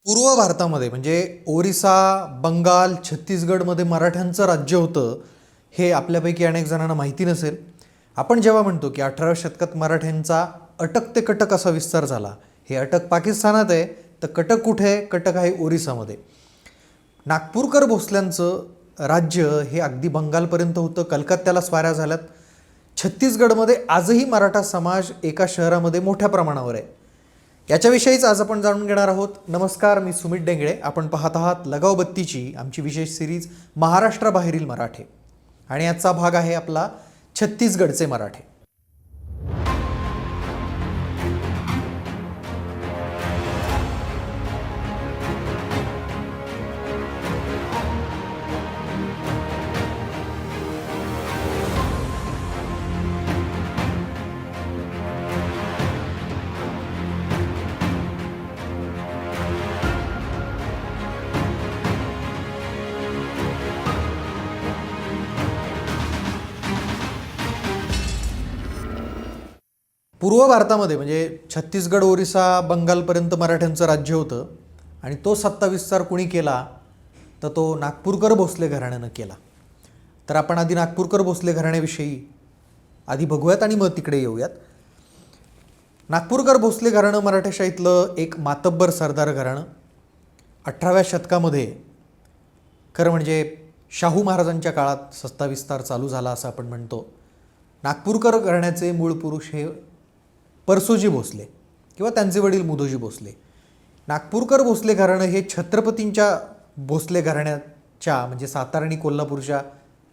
पूर्व भारतामध्ये म्हणजे ओरिसा, बंगाल, छत्तीसगडमध्ये मराठ्यांचं राज्य होतं हे आपल्यापैकी अनेक जणांना माहिती नसेल. आपण जेव्हा म्हणतो की 18व्या शतकात मराठ्यांचा अटक ते कटक असा विस्तार झाला, हे अटक पाकिस्तानात आहे, तर कटक कुठे आहे? कटक आहे ओरिसामध्ये. नागपूरकर भोसल्यांचं राज्य हे अगदी बंगालपर्यंत होतं. कलकत्त्याला स्वाऱ्या झाल्यात. छत्तीसगडमध्ये आजही मराठा समाज एका शहरामध्ये मोठ्या प्रमाणावर आहे. याच्याविषयीच आज आपण जाणून घेणार आहोत. नमस्कार, मी सुमित डेंगळे. आपण पाहत आहात लगाव बत्तीची आमची विशेष सिरीज महाराष्ट्राबाहेरील मराठे, आणि याचा भाग आहे आपला छत्तीसगडचे मराठे. पूर्व भारतामध्ये म्हणजे छत्तीसगड, ओरिसा, बंगालपर्यंत मराठ्यांचं राज्य होतं, आणि तो सत्ता विस्तार कुणी केला तर तो नागपूरकर भोसले घराण्यानं केला. तर आपण आधी नागपूरकर भोसले घराण्याविषयी आधी बघूयात आणि मग तिकडे येऊयात. नागपूरकर भोसले घराणं मराठेशाहीतलं एक मातब्बर सरदार घराणं. 18व्या शतकामध्ये खरं म्हणजे शाहू महाराजांच्या काळात सत्ता विस्तार चालू झाला असं आपण म्हणतो. नागपूरकर घराण्याचे मूळ पुरुष हे परसोजी भोसले किंवा त्यांचे वडील मुधोजी भोसले. नागपूरकर भोसले घराणं हे छत्रपतींच्या भोसले घराण्याच्या म्हणजे सातारा आणि कोल्हापूरच्या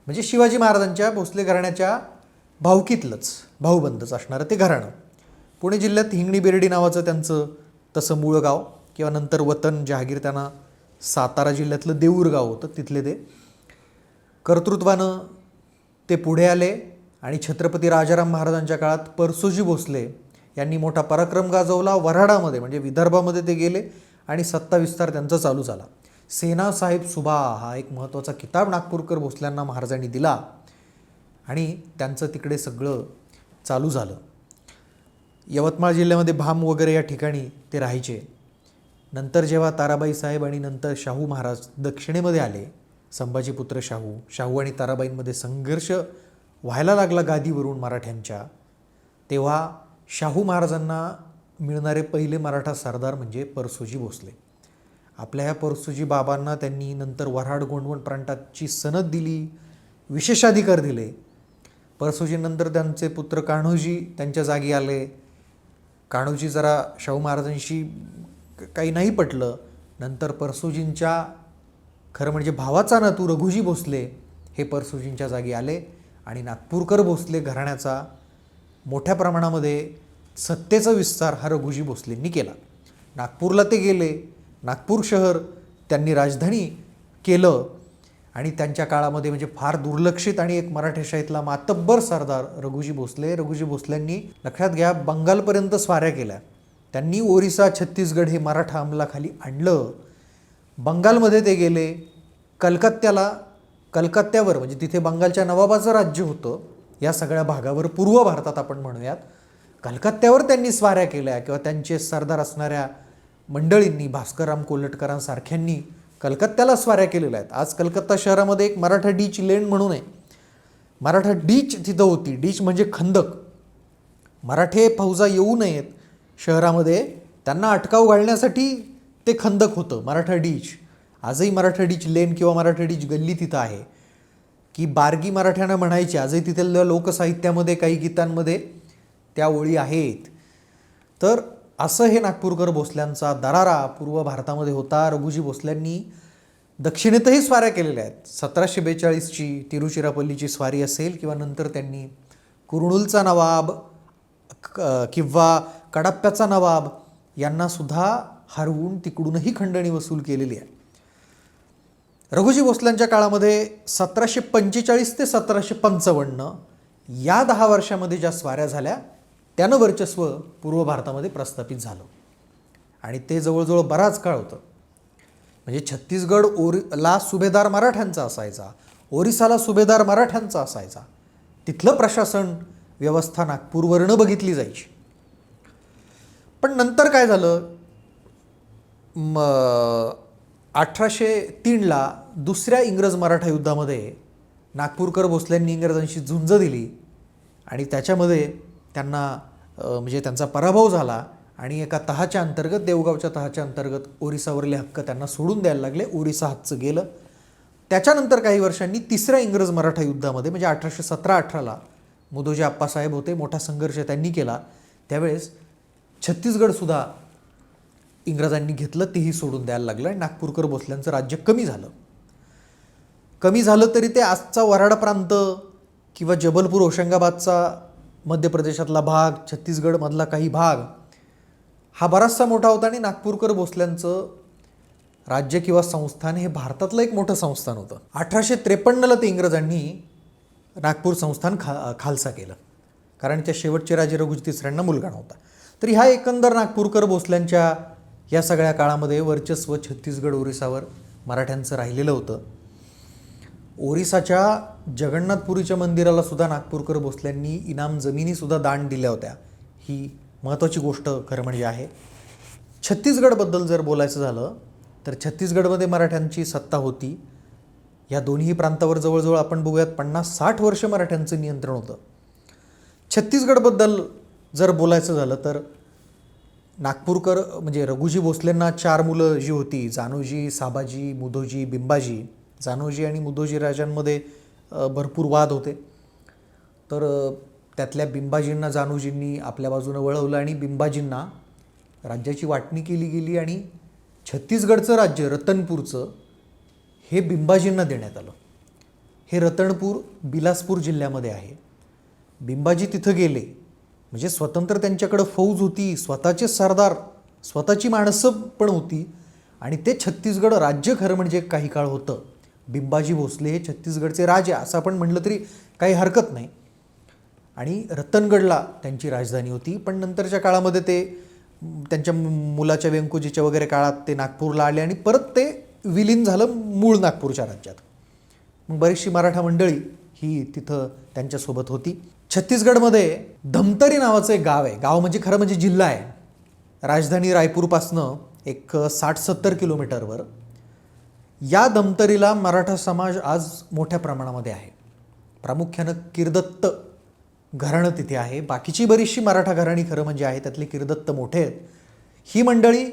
म्हणजे शिवाजी महाराजांच्या भोसले घराण्याच्या भावकीतलंच भाऊबंदच असणारं ते घराणं. पुणे जिल्ह्यात हिंगणी बेर्डी नावाचं त्यांचं तसं मूळ गाव किंवा नंतर वतन जहागीर त्यांना सातारा जिल्ह्यातलं देऊर गाव होतं, तिथले ते. कर्तृत्वानं ते पुढे आले आणि छत्रपती राजाराम महाराजांच्या काळात परसोजी भोसले यांनी मोठा पराक्रम गाजवला. वऱ्हाडामध्ये म्हणजे विदर्भामध्ये ते गेले आणि सत्ता विस्तार त्यांचा चालू झाला. सेनासाहेब सुभा हा एक महत्त्वाचा किताब नागपूरकर भोसल्यांना महाराजांनी दिला आणि त्यांचं तिकडे सगळं चालू झालं. यवतमाळ जिल्ह्यामध्ये भाम वगैरे या ठिकाणी ते राहायचे. नंतर जेव्हा ताराबाई साहेब आणि नंतर शाहू महाराज दक्षिणेमध्ये आले, संभाजीपुत्र शाहू आणि ताराबाईंमध्ये संघर्ष व्हायला लागला गादीवरून मराठ्यांच्या, तेव्हा शाहू महाराजांना मिळणारे पहिले मराठा सरदार म्हणजे परसोजी भोसले. आपल्या ह्या परसोजी बाबांना त्यांनी नंतर वऱ्हाड गोंडवण प्रांताची सनद दिली, विशेषाधिकार दिले. परसोजीनंतर त्यांचे पुत्र कान्होजी त्यांच्या जागी आले. कान्होजी जरा शाहू महाराजांशी काही नाही पटलं. नंतर परसोजींच्या खरं म्हणजे भावाचा नातू रघुजी भोसले हे परसोजींच्या जागी आले आणि नागपूरकर भोसले घराण्याचा मोठ्या प्रमाणामध्ये सत्तेचा विस्तार हा रघुजी भोसलेंनी केला. नागपूरला ते गेले. नागपूर शहर त्यांनी राजधानी केलं आणि त्यांच्या काळामध्ये म्हणजे फार दुर्लक्षित आणि एक मराठेशाहीतला मातब्बर सरदार रघुजी भोसल्यांनी लक्षात घ्या बंगालपर्यंत स्वाऱ्या केल्या. त्यांनी ओरिसा, छत्तीसगड हे मराठा अंमलाखाली आणलं. बंगालमध्ये ते गेले. कलकत्त्यावर म्हणजे तिथे बंगालच्या नवाबाचं राज्य होतं. या सगळ्या भागावर पूर्व भारतात आपण म्हणूयात, कलकत्त्यावर त्यांनी स्वाऱ्या केल्या किंवा त्यांचे सरदार असणाऱ्या मंडळींनी, भास्करराव कोल्हटकरांसारख्यांनी कलकत्त्याला स्वाऱ्या केलेल्या आहेत. आज कलकत्ता शहरामध्ये एक मराठा डीच लेन म्हणून आहे. मराठा डीच तिथं होती. डीच म्हणजे खंदक. मराठे फौजा येऊ नयेत शहरामध्ये, त्यांना अटकाव घालण्यासाठी ते खंदक होतं, मराठा डीच. आजही मराठा डीच लेन किंवा मराठा डीच गल्ली तिथं आहे, की बारगी मराठ्यांना म्हणायची. आजही तिथल्या लोकसाहित्यामध्ये काही गीतांमध्ये त्या ओळी आहेत. तर असं हे नागपूरकर भोसल्यांचा दरारा पूर्व भारतामध्ये होता. रघुजी भोसल्यांनी दक्षिणेतही स्वाऱ्या केलेल्या आहेत. 1742ची तिरुचिरापल्लीची स्वारी असेल किंवा नंतर त्यांनी कुर्नूलचा नवाब किंवा कडप्प्याचा नवाब यांनासुद्धा हरवून तिकडूनही खंडणी वसूल केलेली आहे. रघुजी भोसल्यांच्या काळामध्ये 1745 ते 1755 या 10 वर्षामध्ये ज्या स्वाऱ्या झाल्या त्यानं वर्चस्व पूर्व भारतामध्ये प्रस्थापित झालं आणि ते जवळजवळ बराच काळ होतं. म्हणजे छत्तीसगडला सुभेदार मराठ्यांचा असायचा, ओरिसाला सुभेदार मराठ्यांचा असायचा. तिथलं प्रशासन व्यवस्था नागपूरवरनं बघितली जायची. पण नंतर काय झालं, म 1803ला दुसऱ्या इंग्रज मराठा युद्धामध्ये नागपूरकर भोसल्यांनी इंग्रजांशी झुंज दिली आणि त्याच्यामध्ये त्यांना म्हणजे त्यांचा पराभव झाला आणि एका तहाच्या अंतर्गत, देवगावच्या तहाच्या अंतर्गत ओरिसावरले हक्क त्यांना सोडून द्यायला लागले. ओरिसा हातचं गेलं. त्याच्यानंतर काही वर्षांनी तिसऱ्या इंग्रज मराठा युद्धामध्ये म्हणजे 1817-18ला मुदोजी आप्पासाहेब होते. मोठा संघर्ष त्यांनी केला. त्यावेळेस छत्तीसगडसुद्धा इंग्रजांनी घेतलं, तेही सोडून द्यायला लागलं आणि नागपूरकर भोसल्यांचं राज्य कमी झालं. कमी झालं तरी ते आजचा वराड प्रांत किंवा जबलपूर होशंगाबादचा मध्य प्रदेशातला भाग, छत्तीसगडमधला काही भाग हा बराचसा मोठा होता आणि नागपूरकर भोसल्यांचं राज्य किंवा संस्थान हे भारतातलं एक मोठं संस्थान होतं. 1853ला ते इंग्रजांनी नागपूर संस्थान खालसा केलं, कारण त्या शेवटचे राजे रघुजी तिसऱ्यांना मुलगा नव्हता. तर ह्या एकंदर नागपूरकर भोसल्यांच्या या सगळ्या काळामध्ये वर्चस्व छत्तीसगड ओरिसावर मराठ्यांचं राहिलेलं होतं. ओरिसाच्या जगन्नाथपुरीच्या मंदिराला सुद्धा नागपूरकर भोसल्यांनी इनाम जमिनीसुद्धा दान दिल्या होत्या. ही महत्त्वाची गोष्ट खरं म्हणजे आहे. छत्तीसगडबद्दल जर बोलायचं झालं तर छत्तीसगडमध्ये मराठ्यांची सत्ता होती. या दोन्ही प्रांतावर जवळजवळ आपण बघूयात 50-60 वर्ष मराठ्यांचं नियंत्रण होतं. छत्तीसगडबद्दल जर बोलायचं झालं तर नागपूरकर म्हणजे रघुजी भोसलेंना 4 मुलं जी होती, जानोजी, साबाजी, मुधोजी, बिंबाजी. जानोजी आणि मुधोजी राजांमध्ये भरपूर वाद होते. तर त्यातल्या बिंबाजींना जानोजींनी आपल्या बाजूनं वळवलं आणि बिंबाजींना राज्याची वाटणी केली गेली आणि छत्तीसगडचं राज्य रतनपूरचं हे बिंबाजींना देण्यात आलं. हे रतनपूर बिलासपूर जिल्ह्यामध्ये आहे. बिंबाजी तिथं गेले म्हणजे स्वतंत्र त्यांच्याकडं फौज होती, स्वतःचे सरदार, स्वतःची माणसं पण होती आणि ते छत्तीसगड राज्य खरं म्हणजे काही काळ होतं. बिंबाजी भोसले हे छत्तीसगडचे राजे असं आपण म्हटलं तरी काही हरकत नाही. आणि रतनगडला त्यांची राजधानी होती. पण नंतरच्या काळामध्ये ते त्यांच्या मुलाच्या व्यंकोजीच्या वगैरे काळात ते नागपूरला आले आणि परत ते विलीन झालं मूळ नागपूरच्या राज्यात. मग बरीचशी मराठा मंडळी ही तिथं त्यांच्यासोबत होती. छत्तीसगडमध्ये धमतरी नावाचं एक गाव आहे. गाव म्हणजे खरं म्हणजे जिल्हा आहे. राजधानी रायपूरपासनं एक 60-70 किलोमीटरवर. या धमतरीला मराठा समाज आज मोठ्या प्रमाणामध्ये आहे. प्रामुख्यानं किर्दत्त घराणं तिथे आहे. बाकीची बरीचशी मराठा घराणी खरं म्हणजे आहे, त्यातले किर्दत्त मोठे आहेत. ही मंडळी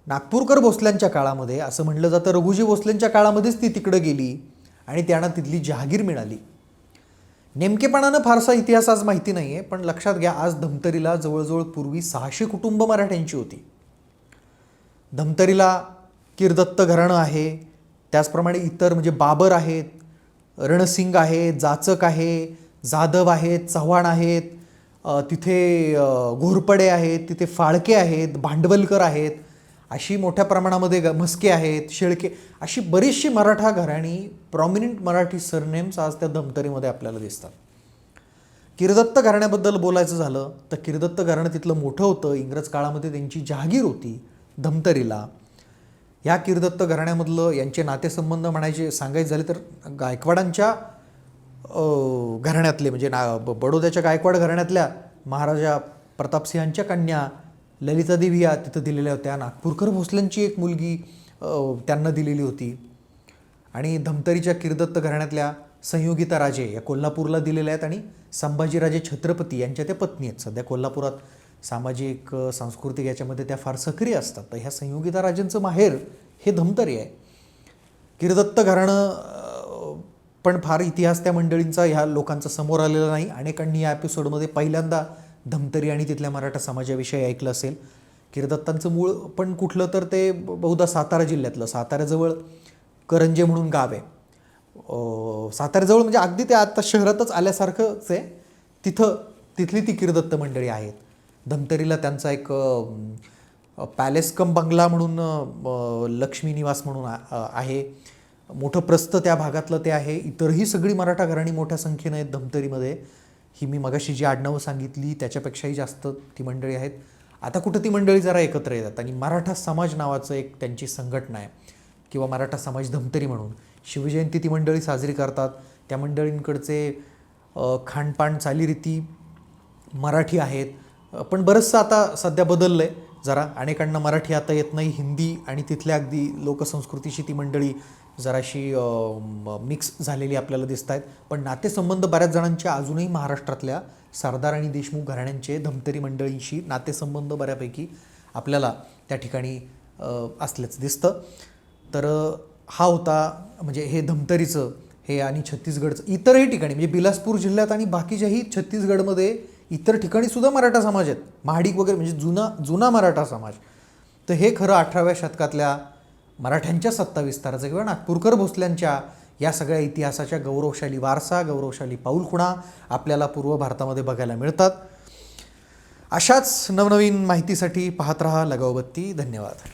नागपूरकर भोसल्यांच्या काळामध्ये असं म्हटलं जातं रघुजी भोसलेंच्या काळामध्येच ती तिकडं गेली आणि त्यांना तिथली जहागीर मिळाली. नेमकेपणानं फारसा इतिहास आज माहिती नाही आहे, पण लक्षात घ्या आज धमतरीला जवळजवळ पूर्वी 600 कुटुंब मराठ्यांची होती. धमतरीला किर्दत्त घराणं आहे, त्याचप्रमाणे इतर म्हणजे बाबर आहेत, रणसिंग आहे, जाचक आहे, जाधव आहेत, चव्हाण आहेत, तिथे घोरपडे आहेत, तिथे फाळके आहेत, भांडवलकर आहेत, अशी मोठ्या प्रमाणामध्ये म्हस्के आहेत, शेळके, अशी बरीचशी मराठा घराणी प्रॉमिनंट मराठी सरनेम्स आज त्या धमतरीमध्ये आपल्याला दिसतात. किर्दत्त घराण्याबद्दल बोलायचं झालं तर किर्दत्त घराणं तिथलं मोठं होतं. इंग्रज काळामध्ये त्यांची जहागीर होती धमतरीला. ह्या किर्दत्त घराण्यामधलं यांचे नातेसंबंध म्हणायचे सांगायचे झाले तर गायकवाडांच्या घराण्यातले म्हणजे बडोद्याच्या गायकवाड घराण्यातल्या महाराजा प्रतापसिंहांच्या कन्या ललितादेवी या तिथं दिलेल्या होत्या. नागपूरकर भोसल्यांची एक मुलगी त्यांना दिलेली होती आणि धमतरीच्या किर्दत्त घराण्यातल्या संयोगिता राजे या कोल्हापूरला दिलेल्या आहेत आणि संभाजीराजे छत्रपती यांच्या त्या पत्नी आहेत. सध्या कोल्हापुरात सामाजिक सांस्कृतिक याच्यामध्ये त्या फार सक्रिय असतात. तर ह्या संयोगिता राजेंचं माहेर हे धमतरी आहे. किर्दत्त घराणं पण फार इतिहास त्या मंडळींचा ह्या लोकांचा समोर आलेला नाही. अनेकांनी या एपिसोडमध्ये पहिल्यांदा धमतरी आणि तिथल्या मराठा समाजाविषयी ऐकलं असेल. किर्दत्तांचं मूळ पण कुठलं तर ते बहुधा सातारा जिल्ह्यातलं, साताऱ्याजवळ करंजे म्हणून गाव आहे. साताऱ्याजवळ म्हणजे अगदी ते आता शहरातच आल्यासारखंच आहे. तिथली ती किर्दत्त मंडळी आहेत. धमतरीला त्यांचा एक पॅलेस कम बंगला म्हणून लक्ष्मी निवास म्हणून आहे. मोठं प्रस्थ त्या भागातलं ते आहे. इतरही सगळी मराठा घराणी मोठ्या संख्येनं आहेत धमतरीमध्ये. ही मी मगाशी जी आडनावं सांगितली त्याच्यापेक्षाही जास्त ती मंडळी आहेत. आता कुठं ती मंडळी जरा एकत्र येतात आणि मराठा समाज नावाचं एक त्यांची संघटना आहे किंवा मराठा समाज धमतरी म्हणून शिवजयंती ती मंडळी साजरी करतात. त्या मंडळींकडचे खानपान चालीरीती मराठी आहेत, पण बरंचसं आता सध्या बदललं आहे. जरा अनेकांना मराठी आता येत नाही, हिंदी आणि तिथल्या अगदी लोकसंस्कृतीशी ती मंडळी जराशी मिक्स झालेली आपल्याला दिसत आहेत. पण नातेसंबंध बऱ्याच जणांचे अजूनही महाराष्ट्रातल्या सरदार आणि देशमुख घराण्यांचे धमतरी मंडळींशी नातेसंबंध बऱ्यापैकी आपल्याला त्या ठिकाणी असल्याचं दिसतं. तर हा होता म्हणजे हे धमतरीचं हे आणि छत्तीसगडचं इतरही ठिकाणी म्हणजे बिलासपूर जिल्ह्यात आणि बाकीच्याही छत्तीसगडमध्ये इतर ठिकाणी सुद्धा मराठा समाज आहेत, महाडिक वगैरे म्हणजे जुना मराठा समाज. तर हे खरं 18व्या शतकातल्या मराठ्यांच्या सत्ता विस्ताराचं किंवा नागपूरकर भोसल्यांच्या या सगळ्या इतिहासाच्या गौरवशाली वारसा, गौरवशाली पाऊलखुणा आपल्याला पूर्व भारतामध्ये बघायला मिळतात. अशाच नवनवीन माहितीसाठी पाहत रहा लगावबत्ती. धन्यवाद.